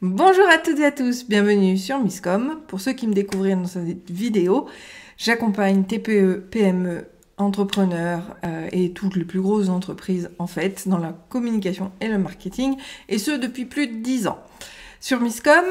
Bonjour à toutes et à tous, bienvenue sur Misscom. Pour ceux qui me découvrirent dans cette vidéo, j'accompagne TPE, PME, entrepreneurs et toutes les plus grosses entreprises en fait dans la communication et le marketing, et ce depuis plus de 10 ans. Sur Misscom,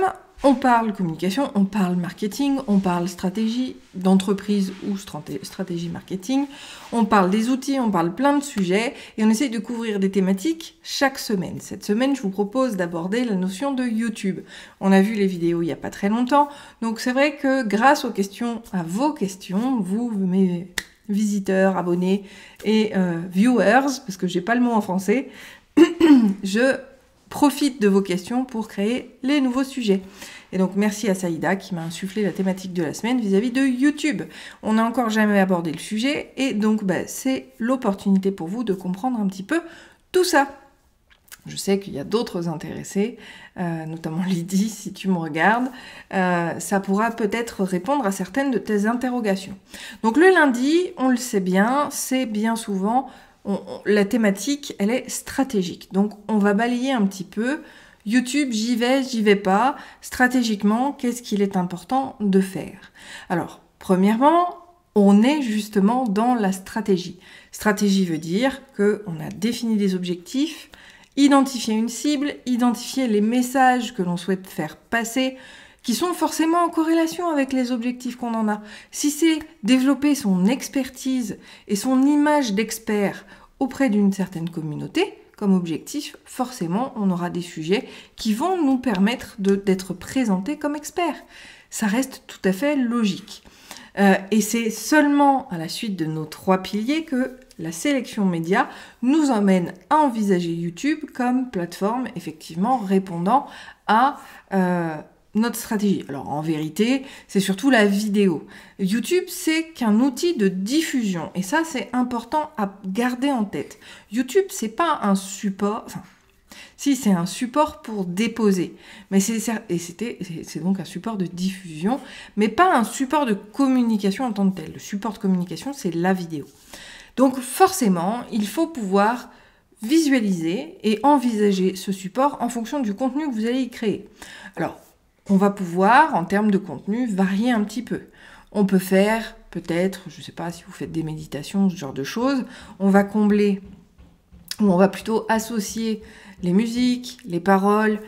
on parle communication, on parle marketing, on parle stratégie d'entreprise ou stratégie marketing, on parle des outils, on parle plein de sujets et on essaye de couvrir des thématiques chaque semaine. Cette semaine, je vous propose d'aborder la notion de YouTube. On a vu les vidéos il n'y a pas très longtemps, donc c'est vrai que grâce aux questions, à vos questions, vous, mes visiteurs, abonnés et viewers, parce que j'ai pas le mot en français, je profite de vos questions pour créer les nouveaux sujets. Et donc merci à Saïda qui m'a insufflé la thématique de la semaine vis-à-vis de YouTube. On n'a encore jamais abordé le sujet et donc c'est l'opportunité pour vous de comprendre un petit peu tout ça. Je sais qu'il y a d'autres intéressés, notamment Lydie, si tu me regardes. Ça pourra peut-être répondre à certaines de tes interrogations. Donc le lundi, on le sait bien, c'est bien souvent... la thématique, elle est stratégique. Donc, on va balayer un petit peu. YouTube, j'y vais pas. Stratégiquement, qu'est-ce qu'il est important de faire? Alors, premièrement, on est justement dans la stratégie. Stratégie veut dire qu'on a défini des objectifs, identifié une cible, identifié les messages que l'on souhaite faire passer, qui sont forcément en corrélation avec les objectifs qu'on en a. Si c'est développer son expertise et son image d'expert auprès d'une certaine communauté, comme objectif, forcément, on aura des sujets qui vont nous permettre d'être présentés comme experts. Ça reste tout à fait logique. Et c'est seulement à la suite de nos 3 piliers que la sélection média nous emmène à envisager YouTube comme plateforme, effectivement, répondant à... notre stratégie. Alors en vérité, c'est surtout la vidéo. YouTube, c'est qu'un outil de diffusion. Et ça, c'est important à garder en tête. YouTube, c'est pas un support... Enfin, si, c'est un support pour déposer. Mais c'est donc un support de diffusion, mais pas un support de communication en tant que tel. Le support de communication, c'est la vidéo. Donc forcément, il faut pouvoir visualiser et envisager ce support en fonction du contenu que vous allez y créer. Alors, on va pouvoir, en termes de contenu, varier un petit peu. On peut faire, peut-être, je ne sais pas si vous faites des méditations, ce genre de choses, on va combler, ou on va plutôt associer les musiques, les paroles,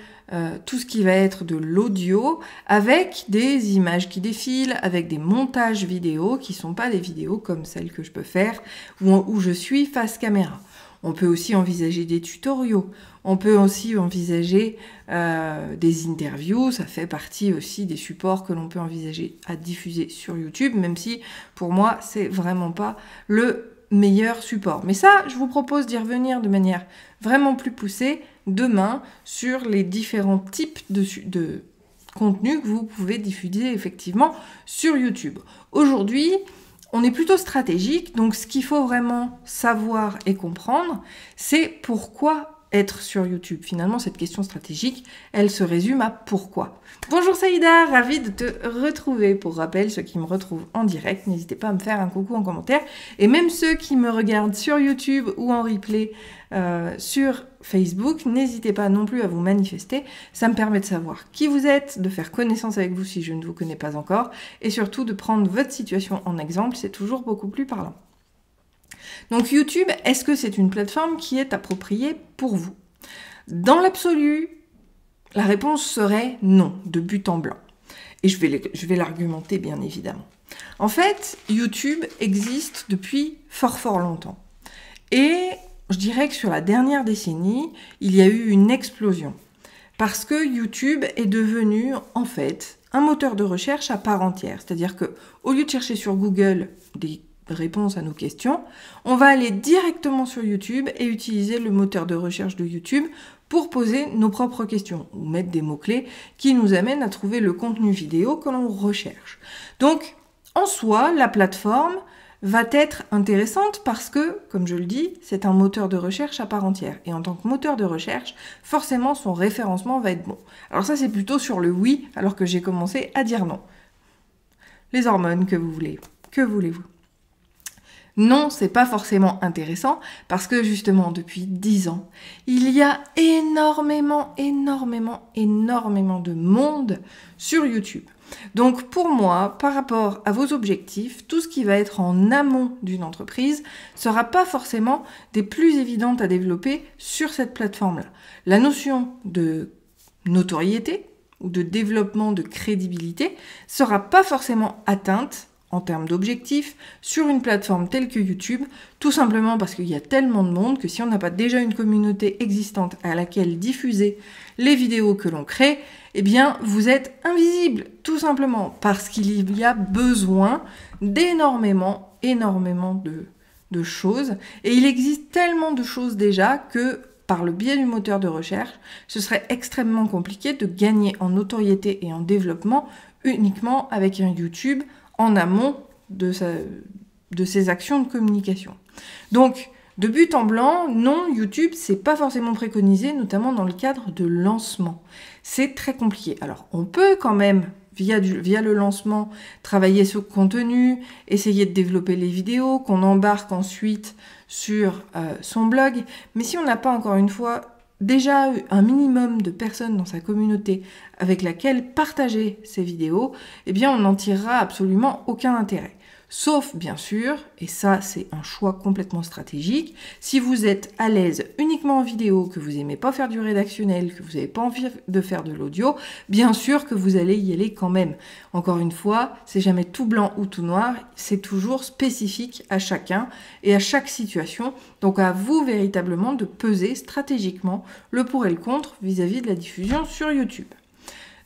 tout ce qui va être de l'audio, avec des images qui défilent, avec des montages vidéo qui ne sont pas des vidéos comme celles que je peux faire, où je suis face caméra. On peut aussi envisager des tutoriaux, on peut aussi envisager des interviews, ça fait partie aussi des supports que l'on peut envisager à diffuser sur YouTube, même si pour moi c'est vraiment pas le meilleur support. Mais ça, je vous propose d'y revenir de manière vraiment plus poussée demain sur les différents types de contenus que vous pouvez diffuser effectivement sur YouTube. Aujourd'hui, on est plutôt stratégique, donc ce qu'il faut vraiment savoir et comprendre, c'est pourquoi être sur YouTube. Finalement, cette question stratégique, elle se résume à pourquoi. Bonjour Saïda, ravie de te retrouver. Pour rappel, ceux qui me retrouvent en direct, n'hésitez pas à me faire un coucou en commentaire. Et même ceux qui me regardent sur YouTube ou en replay sur Facebook, n'hésitez pas non plus à vous manifester. Ça me permet de savoir qui vous êtes, de faire connaissance avec vous si je ne vous connais pas encore, et surtout de prendre votre situation en exemple, c'est toujours beaucoup plus parlant. Donc YouTube, est-ce que c'est une plateforme qui est appropriée pour vous? Dans l'absolu, la réponse serait non, de but en blanc. Et je vais l'argumenter bien évidemment. En fait, YouTube existe depuis fort longtemps. Et je dirais que sur la dernière décennie, il y a eu une explosion. Parce que YouTube est devenu, en fait, un moteur de recherche à part entière. C'est-à-dire que au lieu de chercher sur Google des réponses à nos questions, on va aller directement sur YouTube et utiliser le moteur de recherche de YouTube pour poser nos propres questions ou mettre des mots-clés qui nous amènent à trouver le contenu vidéo que l'on recherche. Donc, en soi, la plateforme va être intéressante parce que, comme je le dis, c'est un moteur de recherche à part entière. Et en tant que moteur de recherche, forcément, son référencement va être bon. Alors ça, c'est plutôt sur le oui, alors que j'ai commencé à dire non. Les hormones que vous voulez. Que voulez-vous ? Non, c'est pas forcément intéressant parce que justement depuis 10 ans, il y a énormément de monde sur YouTube. Donc pour moi, par rapport à vos objectifs, tout ce qui va être en amont d'une entreprise sera pas forcément des plus évidentes à développer sur cette plateforme-là. La notion de notoriété ou de développement de crédibilité sera pas forcément atteinte en termes d'objectifs sur une plateforme telle que YouTube, tout simplement parce qu'il y a tellement de monde que si on n'a pas déjà une communauté existante à laquelle diffuser les vidéos que l'on crée, eh bien vous êtes invisible, tout simplement parce qu'il y a besoin d'énormément de choses, et il existe tellement de choses déjà que par le biais du moteur de recherche, ce serait extrêmement compliqué de gagner en notoriété et en développement uniquement avec un YouTube en amont de ses actions de communication. Donc, de but en blanc, non, YouTube, c'est pas forcément préconisé, notamment dans le cadre de lancement. C'est très compliqué. Alors, on peut quand même, via le lancement, travailler sur le contenu, essayer de développer les vidéos, qu'on embarque ensuite sur son blog, mais si on n'a pas, encore une fois, déjà un minimum de personnes dans sa communauté avec laquelle partager ces vidéos, eh bien on n'en tirera absolument aucun intérêt. Sauf, bien sûr, et ça c'est un choix complètement stratégique, si vous êtes à l'aise uniquement en vidéo, que vous n'aimez pas faire du rédactionnel, que vous n'avez pas envie de faire de l'audio, bien sûr que vous allez y aller quand même. Encore une fois, c'est jamais tout blanc ou tout noir, c'est toujours spécifique à chacun et à chaque situation. Donc à vous véritablement de peser stratégiquement le pour et le contre vis-à-vis de la diffusion sur YouTube.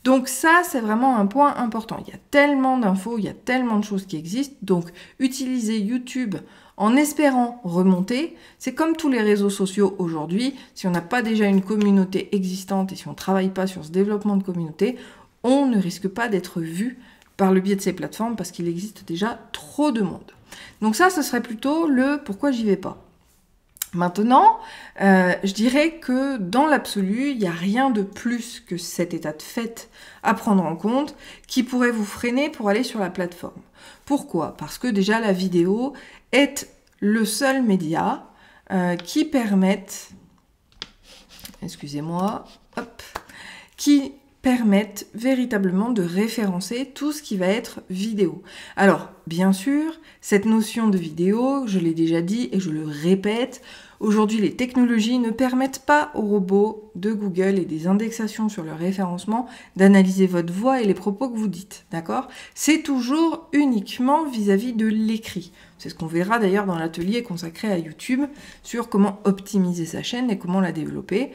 Donc ça, c'est vraiment un point important. Il y a tellement d'infos, il y a tellement de choses qui existent. Donc utiliser YouTube en espérant remonter, c'est comme tous les réseaux sociaux aujourd'hui. Si on n'a pas déjà une communauté existante et si on ne travaille pas sur ce développement de communauté, on ne risque pas d'être vu par le biais de ces plateformes parce qu'il existe déjà trop de monde. Donc ça, ce serait plutôt le pourquoi j'y vais pas. Maintenant, je dirais que dans l'absolu, il n'y a rien de plus que cet état de fait à prendre en compte qui pourrait vous freiner pour aller sur la plateforme. Pourquoi ? Parce que déjà la vidéo est le seul média qui permette, qui permettent véritablement de référencer tout ce qui va être vidéo. Alors, bien sûr, cette notion de vidéo, je l'ai déjà dit et je le répète, aujourd'hui les technologies ne permettent pas aux robots de Google et des indexations sur le référencement d'analyser votre voix et les propos que vous dites, d'accord ? C'est toujours uniquement vis-à-vis de l'écrit. C'est ce qu'on verra d'ailleurs dans l'atelier consacré à YouTube sur comment optimiser sa chaîne et comment la développer.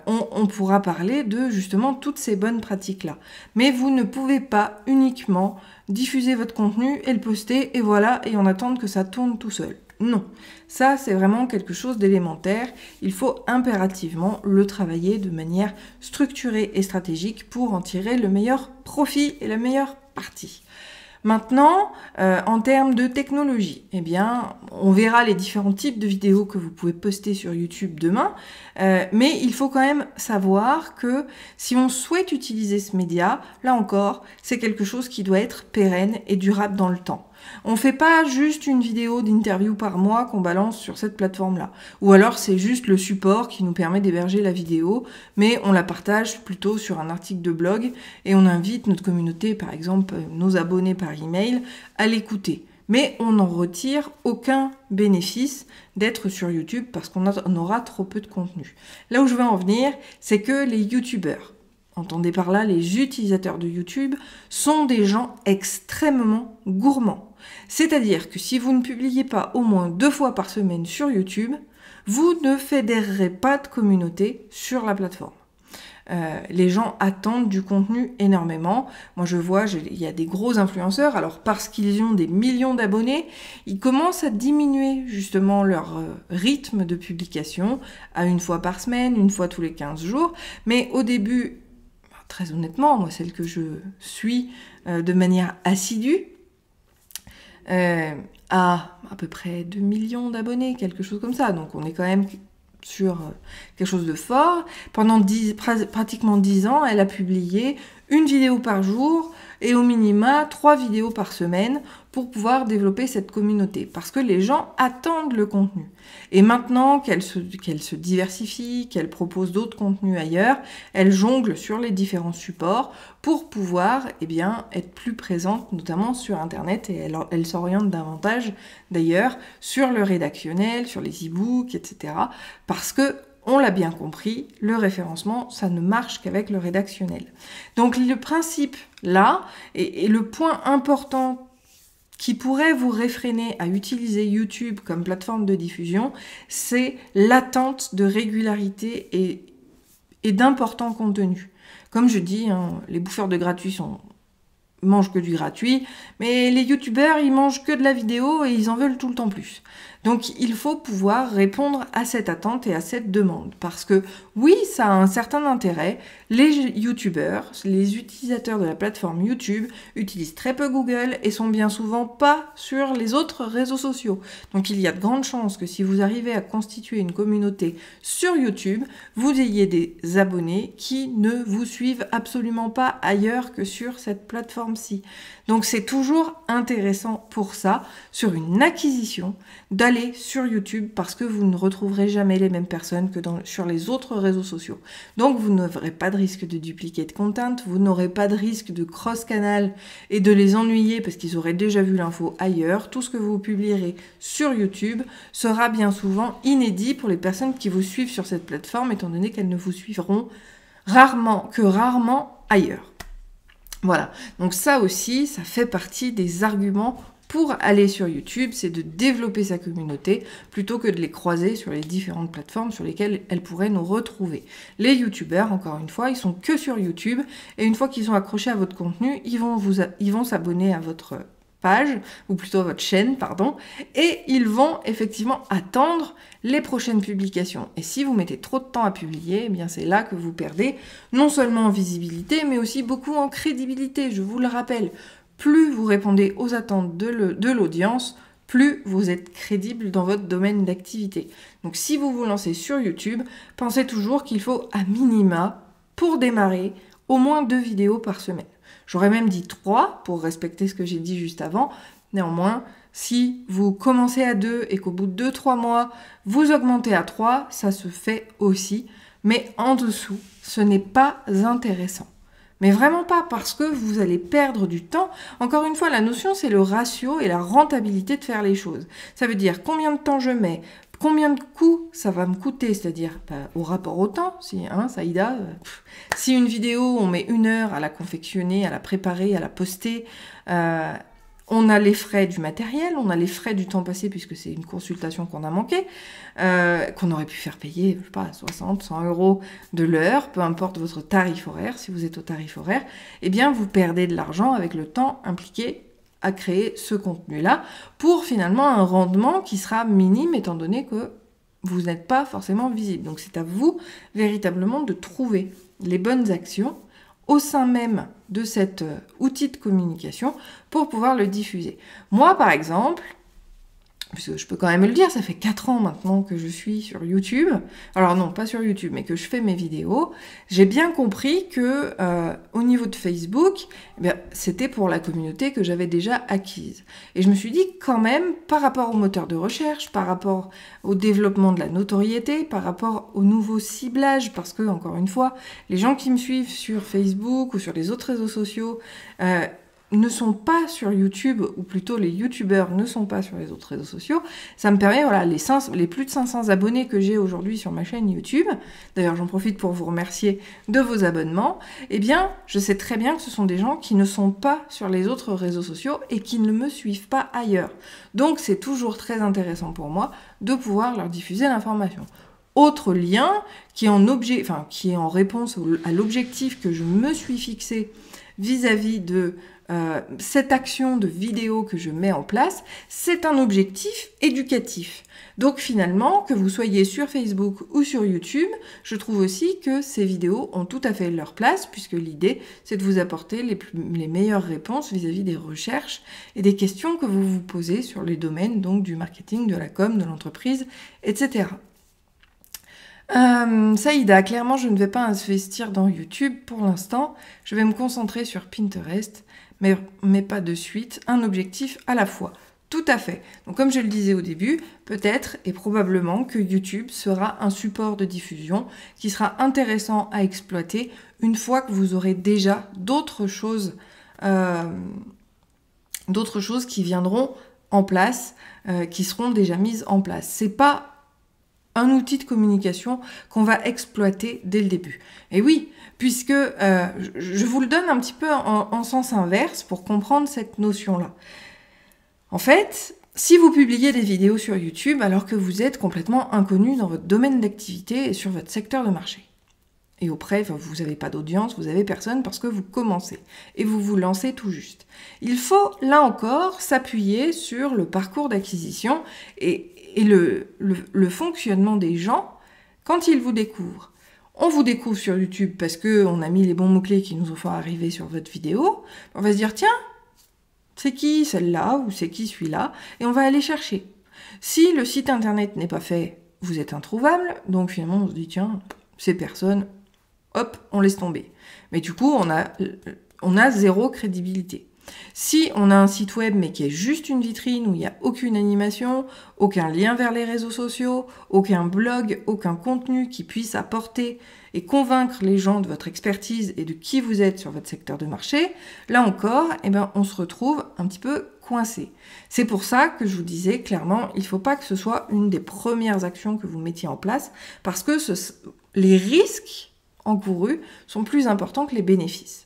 On pourra parler de justement toutes ces bonnes pratiques-là. Mais vous ne pouvez pas uniquement diffuser votre contenu et le poster et voilà, et en attendre que ça tourne tout seul. Non, ça c'est vraiment quelque chose d'élémentaire. Il faut impérativement le travailler de manière structurée et stratégique pour en tirer le meilleur profit et la meilleure partie. Maintenant, en termes de technologie, eh bien, on verra les différents types de vidéos que vous pouvez poster sur YouTube demain, mais il faut quand même savoir que si on souhaite utiliser ce média, là encore, c'est quelque chose qui doit être pérenne et durable dans le temps. On ne fait pas juste une vidéo d'interview par mois qu'on balance sur cette plateforme-là. Ou alors c'est juste le support qui nous permet d'héberger la vidéo, mais on la partage plutôt sur un article de blog et on invite notre communauté, par exemple nos abonnés par email, à l'écouter. Mais on n'en retire aucun bénéfice d'être sur YouTube parce qu'on aura trop peu de contenu. Là où je veux en venir, c'est que les YouTubeurs, entendez par là les utilisateurs de YouTube, sont des gens extrêmement gourmands. C'est-à-dire que si vous ne publiez pas au moins 2 fois par semaine sur YouTube, vous ne fédérerez pas de communauté sur la plateforme. Les gens attendent du contenu énormément. Moi je vois, il y a des gros influenceurs, alors parce qu'ils ont des millions d'abonnés, ils commencent à diminuer justement leur rythme de publication à 1 fois par semaine, 1 fois tous les 15 jours. Mais au début, très honnêtement, moi celle que je suis de manière assidue, à peu près 2 millions d'abonnés, quelque chose comme ça. Donc on est quand même sur quelque chose de fort. Pendant pratiquement 10 ans, elle a publié une vidéo par jour et au minima 3 vidéos par semaine pour pouvoir développer cette communauté. Parce que les gens attendent le contenu. Et maintenant qu'elle se diversifie, qu'elle propose d'autres contenus ailleurs, elle jongle sur les différents supports pour pouvoir être plus présente, notamment sur Internet, et elle s'oriente davantage d'ailleurs sur le rédactionnel, sur les e-books, etc. Parce que on l'a bien compris, le référencement, ça ne marche qu'avec le rédactionnel. Donc le principe là, et le point important qui pourrait vous réfréner à utiliser YouTube comme plateforme de diffusion, c'est l'attente de régularité et d'importants contenus. Comme je dis, les bouffeurs de gratuit mangent que du gratuit, mais les youtubeurs, ils mangent que de la vidéo et ils en veulent tout le temps plus. Donc il faut pouvoir répondre à cette attente et à cette demande, parce que oui, ça a un certain intérêt. Les youtubeurs, les utilisateurs de la plateforme YouTube utilisent très peu Google et sont bien souvent pas sur les autres réseaux sociaux. Donc il y a de grandes chances que si vous arrivez à constituer une communauté sur YouTube, vous ayez des abonnés qui ne vous suivent absolument pas ailleurs que sur cette plateforme-ci. Donc c'est toujours intéressant pour ça, sur une acquisition, d'aller sur YouTube parce que vous ne retrouverez jamais les mêmes personnes que sur les autres réseaux sociaux. Donc vous n'aurez pas de risque de duplicate content, vous n'aurez pas de risque de cross-canal et de les ennuyer parce qu'ils auraient déjà vu l'info ailleurs. Tout ce que vous publierez sur YouTube sera bien souvent inédit pour les personnes qui vous suivent sur cette plateforme, étant donné qu'elles ne vous suivront rarement ailleurs. Voilà, donc ça aussi, ça fait partie des arguments pour aller sur YouTube, c'est de développer sa communauté plutôt que de les croiser sur les différentes plateformes sur lesquelles elles pourraient nous retrouver. Les youtubeurs, encore une fois, ils sont que sur YouTube et une fois qu'ils sont accrochés à votre contenu, ils vont s'abonner à votre page, ou plutôt à votre chaîne, pardon, et ils vont effectivement attendre les prochaines publications. Et si vous mettez trop de temps à publier, eh bien c'est là que vous perdez non seulement en visibilité, mais aussi beaucoup en crédibilité. Je vous le rappelle, plus vous répondez aux attentes de l'audience, plus vous êtes crédible dans votre domaine d'activité. Donc si vous vous lancez sur YouTube, pensez toujours qu'il faut à minima, pour démarrer, au moins 2 vidéos par semaine. J'aurais même dit 3 pour respecter ce que j'ai dit juste avant. Néanmoins, si vous commencez à 2 et qu'au bout de 2-3 mois, vous augmentez à 3, ça se fait aussi. Mais en dessous, ce n'est pas intéressant. Mais vraiment pas, parce que vous allez perdre du temps. Encore une fois, la notion, c'est le ratio et la rentabilité de faire les choses. Ça veut dire combien de temps je mets, combien de coûts ça va me coûter, c'est-à-dire au rapport au temps, Saïda, si une vidéo, on met 1 heure à la confectionner, à la préparer, à la poster, on a les frais du matériel, on a les frais du temps passé puisque c'est une consultation qu'on a manqué, qu'on aurait pu faire payer, je sais pas, 60, 100 euros de l'heure, peu importe votre tarif horaire, si vous êtes au tarif horaire, eh bien vous perdez de l'argent avec le temps impliqué à créer ce contenu-là pour finalement un rendement qui sera minime étant donné que vous n'êtes pas forcément visible. Donc c'est à vous véritablement de trouver les bonnes actions au sein même de cet outil de communication pour pouvoir le diffuser. Moi, par exemple, puisque je peux quand même le dire, ça fait 4 ans maintenant que je suis sur YouTube. Alors non, pas sur YouTube, mais que je fais mes vidéos. J'ai bien compris que au niveau de Facebook, c'était pour la communauté que j'avais déjà acquise. Et je me suis dit quand même, par rapport au moteur de recherche, par rapport au développement de la notoriété, par rapport au nouveau ciblage, parce que, encore une fois, les gens qui me suivent sur Facebook ou sur les autres réseaux sociaux ne sont pas sur YouTube, ou plutôt les youtubeurs ne sont pas sur les autres réseaux sociaux, ça me permet, voilà, les plus de 500 abonnés que j'ai aujourd'hui sur ma chaîne YouTube, d'ailleurs j'en profite pour vous remercier de vos abonnements, eh bien je sais très bien que ce sont des gens qui ne sont pas sur les autres réseaux sociaux et qui ne me suivent pas ailleurs. Donc c'est toujours très intéressant pour moi de pouvoir leur diffuser l'information. Autre lien qui est en réponse à l'objectif que je me suis fixé vis-à-vis de cette action de vidéo que je mets en place, c'est un objectif éducatif. Donc finalement, que vous soyez sur Facebook ou sur YouTube, je trouve aussi que ces vidéos ont tout à fait leur place, puisque l'idée, c'est de vous apporter les meilleures réponses vis-à-vis des recherches et des questions que vous vous posez sur les domaines donc du marketing, de la com, de l'entreprise, etc. Saïda, clairement, je ne vais pas investir dans YouTube pour l'instant. Je vais me concentrer sur Pinterest, mais pas de suite, un objectif à la fois. Tout à fait. Donc, comme je le disais au début, peut-être et probablement que YouTube sera un support de diffusion qui sera intéressant à exploiter une fois que vous aurez déjà d'autres choses qui viendront en place, qui seront déjà mises en place. C'est pas un outil de communication qu'on va exploiter dès le début. Et oui, puisque je vous le donne un petit peu en sens inverse pour comprendre cette notion-là. En fait, si vous publiez des vidéos sur YouTube alors que vous êtes complètement inconnu dans votre domaine d'activité et sur votre secteur de marché, et auprès, vous n'avez pas d'audience, vous n'avez personne parce que vous commencez et vous vous lancez tout juste. Il faut, là encore, s'appuyer sur le parcours d'acquisition et le fonctionnement des gens quand ils vous découvrent. On vous découvre sur YouTube parce qu'on a mis les bons mots-clés qui nous ont fait arriver sur votre vidéo. On va se dire, tiens, c'est qui celle-là ou c'est qui celui-là, et on va aller chercher. Si le site internet n'est pas fait, vous êtes introuvable, donc finalement on se dit, tiens, ces personnes, hop, on laisse tomber. Mais du coup, on a zéro crédibilité. Si on a un site web mais qui est juste une vitrine où il n'y a aucune animation, aucun lien vers les réseaux sociaux, aucun blog, aucun contenu qui puisse apporter et convaincre les gens de votre expertise et de qui vous êtes sur votre secteur de marché, là encore, on se retrouve un petit peu coincé. C'est pour ça que je vous disais clairement, il ne faut pas que ce soit une des premières actions que vous mettiez en place parce que les risques encourus sont plus importants que les bénéfices.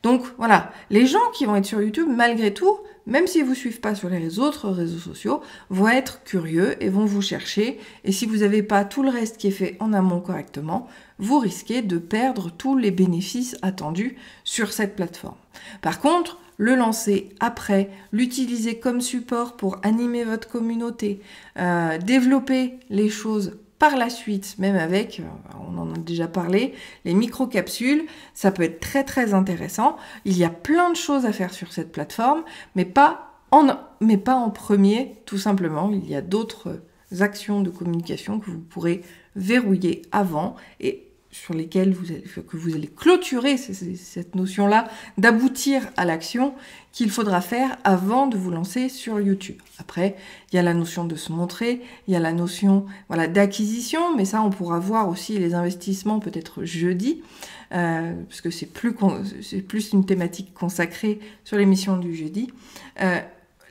Donc voilà, les gens qui vont être sur YouTube, malgré tout, même s'ils ne vous suivent pas sur les autres réseaux sociaux, vont être curieux et vont vous chercher. Et si vous n'avez pas tout le reste qui est fait en amont correctement, vous risquez de perdre tous les bénéfices attendus sur cette plateforme. Par contre, le lancer après, l'utiliser comme support pour animer votre communauté, développer les choses par la suite, même avec, on en a déjà parlé, les micro-capsules, ça peut être très très intéressant. Il y a plein de choses à faire sur cette plateforme, mais pas en premier, tout simplement. Il y a d'autres actions de communication que vous pourrez verrouiller avant et sur lesquelles vous allez clôturer cette notion-là d'aboutir à l'action qu'il faudra faire avant de vous lancer sur YouTube. Après, il y a la notion de se montrer, il y a la notion d'acquisition, mais ça, on pourra voir aussi les investissements peut-être jeudi, parce que c'est plus une thématique consacrée sur l'émission du jeudi.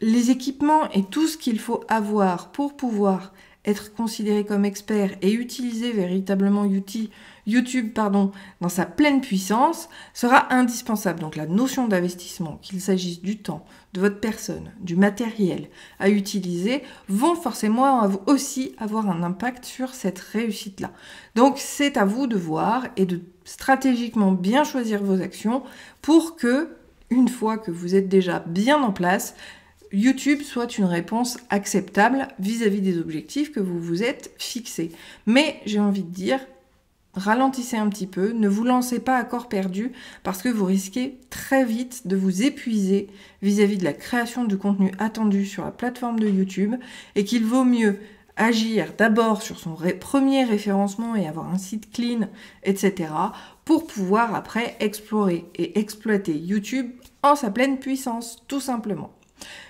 Les équipements et tout ce qu'il faut avoir pour pouvoir être considéré comme expert et utiliser véritablement YouTube dans sa pleine puissance sera indispensable. Donc la notion d'investissement, qu'il s'agisse du temps, de votre personne, du matériel à utiliser, vont forcément aussi avoir un impact sur cette réussite-là. Donc c'est à vous de voir et de stratégiquement bien choisir vos actions pour que, une fois que vous êtes déjà bien en place, YouTube soit une réponse acceptable vis-à-vis des objectifs que vous vous êtes fixés. Mais j'ai envie de dire, ralentissez un petit peu, ne vous lancez pas à corps perdu parce que vous risquez très vite de vous épuiser vis-à-vis de la création du contenu attendu sur la plateforme de YouTube et qu'il vaut mieux agir d'abord sur son premier référencement et avoir un site clean, etc. pour pouvoir après explorer et exploiter YouTube en sa pleine puissance, tout simplement.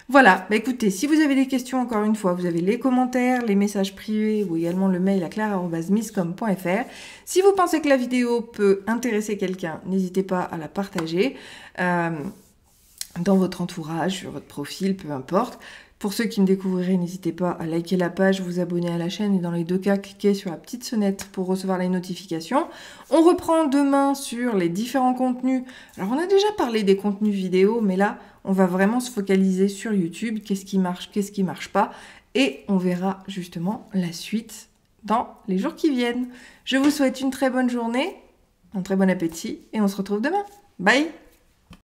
Voilà, écoutez, si vous avez des questions, encore une fois, vous avez les commentaires, les messages privés ou également le mail à claire@misscom.fr. Si vous pensez que la vidéo peut intéresser quelqu'un, n'hésitez pas à la partager dans votre entourage, sur votre profil, peu importe. Pour ceux qui me découvriraient, n'hésitez pas à liker la page, vous abonner à la chaîne et dans les deux cas, cliquez sur la petite sonnette pour recevoir les notifications. On reprend demain sur les différents contenus. Alors, on a déjà parlé des contenus vidéo, mais là, on va vraiment se focaliser sur YouTube, qu'est-ce qui marche pas, et on verra justement la suite dans les jours qui viennent. Je vous souhaite une très bonne journée, un très bon appétit, et on se retrouve demain. Bye!